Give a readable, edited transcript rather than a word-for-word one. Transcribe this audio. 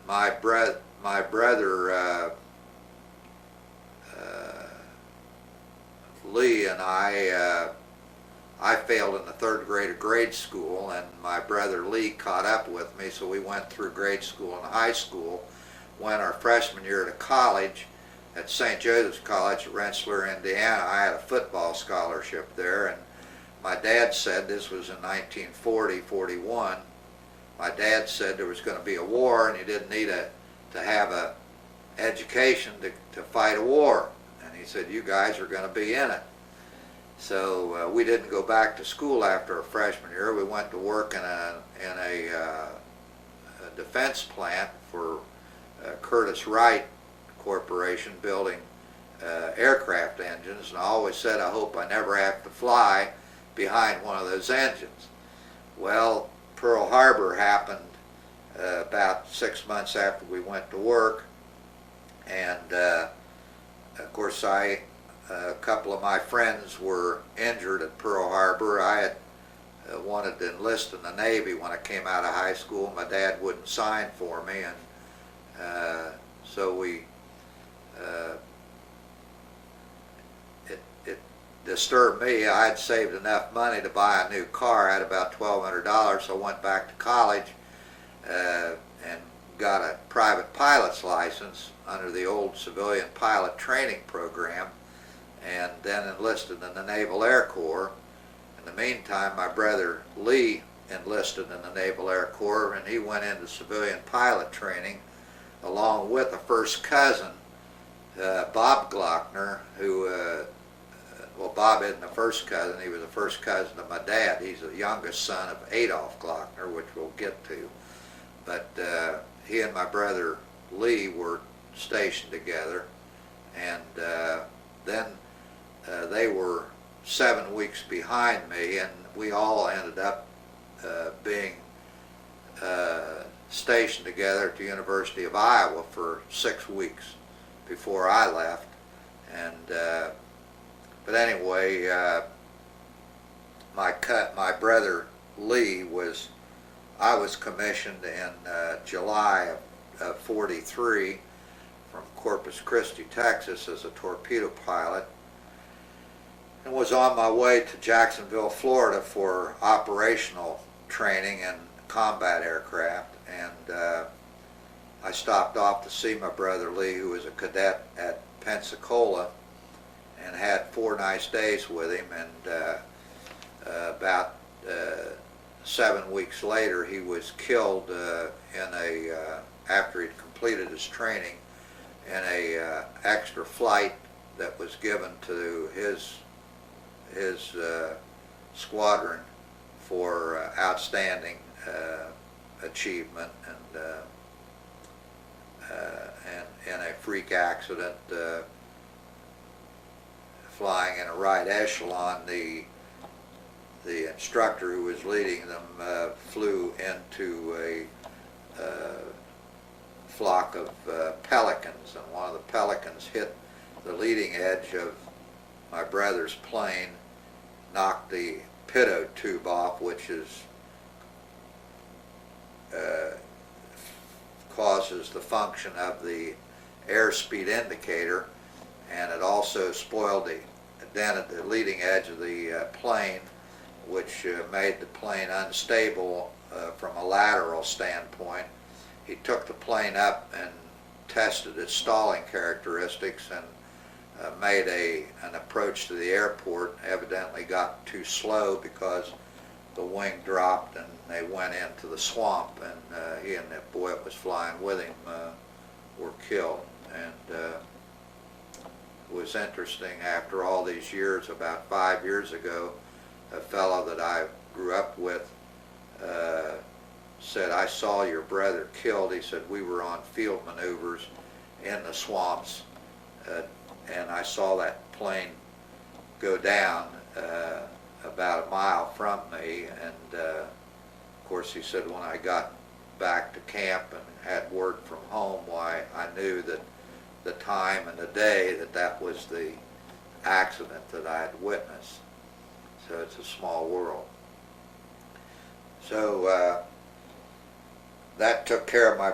my brother Lee and I failed in the third grade of grade school, and my brother Lee caught up with me, so we went through grade school and high school. Went our freshman year to college at St. Joseph's College at Rensselaer, Indiana. I had a football scholarship there, and my dad said, this was in 1940-41, my dad said there was going to be a war and you didn't need to have a education to fight a war. And he said, you guys are going to be in it. So we didn't go back to school after our freshman year. We went to work in a defense plant for Curtiss Wright Corporation, building aircraft engines, and I always said I hope I never have to fly behind one of those engines. Well, Pearl Harbor happened about 6 months after we went to work, and of course a couple of my friends were injured at Pearl Harbor. I had wanted to enlist in the Navy when I came out of high school. My dad wouldn't sign for me, and so it disturbed me. I had saved enough money to buy a new car. I had about $1,200, so I went back to college and got a private pilot's license under the old civilian pilot training program, and then enlisted in the Naval Air Corps. In the meantime, my brother Lee enlisted in the Naval Air Corps, and he went into civilian pilot training along with a first cousin, Bob Glockner, who, well, Bob isn't the first cousin, he was the first cousin of my dad. He's the youngest son of Adolph Glockner, which we'll get to. But he and my brother Lee were stationed together, and then they were 7 weeks behind me, and we all ended up being stationed together at the University of Iowa for 6 weeks before I left. And but anyway, my brother Lee I was commissioned in July of 43 from Corpus Christi, Texas, as a torpedo pilot, and was on my way to Jacksonville, Florida for operational training in combat aircraft. And I stopped off to see my brother Lee, who was a cadet at Pensacola, and had 4 nice days with him. And about 7 weeks later, he was killed after he'd completed his training in a extra flight that was given to his squadron for outstanding achievement, and in a freak accident flying in a right echelon. The instructor who was leading them flew into a flock of pelicans, and one of the pelicans hit the leading edge of my brother's plane, knocked the pitot tube off, which causes the function of the airspeed indicator, and it also dented the leading edge of the plane, which made the plane unstable from a lateral standpoint. He took the plane up and tested its stalling characteristics, and made an approach to the airport. Evidently got too slow because the wing dropped and they went into the swamp, and he and that boy that was flying with him were killed. And it was interesting, after all these years, about 5 years ago, a fellow that I grew up with said, I saw your brother killed. He said, we were on field maneuvers in the swamps, and I saw that plane go down about a mile from me. And of course, he said, when I got back to camp and had word from home, why, I knew that the time and the day that was the accident that I had witnessed. So it's a small world. So that took care of my